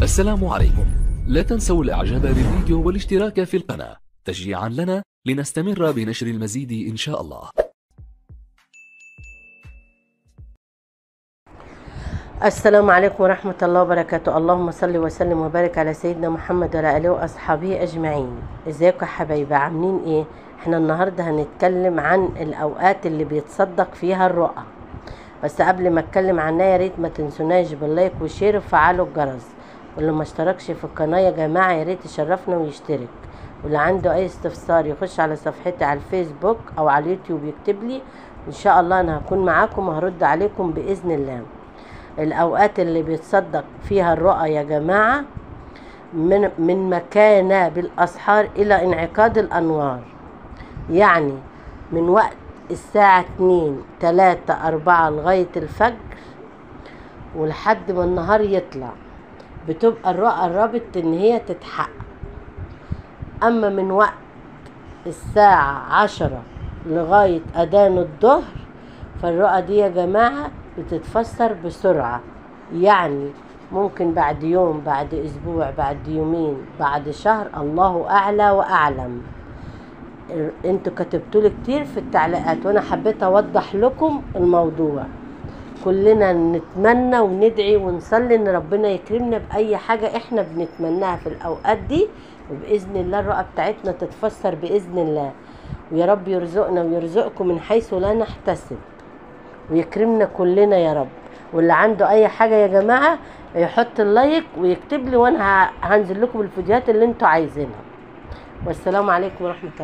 السلام عليكم. لا تنسوا الاعجاب بالفيديو والاشتراك في القناة تشجيعا لنا لنستمر بنشر المزيد ان شاء الله. السلام عليكم ورحمة الله وبركاته. اللهم صل وسلم وبارك على سيدنا محمد وعلى آله وأصحابه أجمعين. ازيكم يا حبايبي، عاملين ايه؟ احنا النهاردة هنتكلم عن الأوقات اللي بيتصدق فيها الرؤى. بس قبل ما اتكلم عنها يا ريت ما تنسوناش باللايك والشير وفعلوا الجرس، واللي ما اشتركش في القناة يا جماعة يا ريت يشرفنا ويشترك، واللي عنده اي استفسار يخش على صفحتي على الفيسبوك او على اليوتيوب يكتب لي، ان شاء الله انا هكون معاكم وهرد عليكم بإذن الله. الأوقات اللي بيتصدق فيها الرؤى يا جماعة من مكانة بالأسحار إلى انعقاد الأنوار، يعني من وقت الساعة 2 3 4 لغاية الفجر ولحد ما النهار يطلع بتبقى الرؤى قربت إن هي تتحقق. أما من وقت الساعة 10 لغاية أذان الظهر فالرؤى دي يا جماعة بتتفسر بسرعة، يعني ممكن بعد يوم، بعد اسبوع، بعد يومين، بعد شهر، الله اعلى واعلم. انتوا كتبتولي كتير في التعليقات وانا حبيت اوضح لكم الموضوع. كلنا نتمنى وندعي ونصلي ان ربنا يكرمنا باي حاجة احنا بنتمناها في الاوقات دي، وباذن الله الرؤى بتاعتنا تتفسر باذن الله، ويا رب يرزقنا ويرزقكم من حيث لا نحتسب ويكرمنا كلنا يا رب. واللي عنده اي حاجة يا جماعة يحط اللايك ويكتب لي وانا هنزل لكم الفيديوهات اللي انتوا عايزينها. والسلام عليكم ورحمة الله.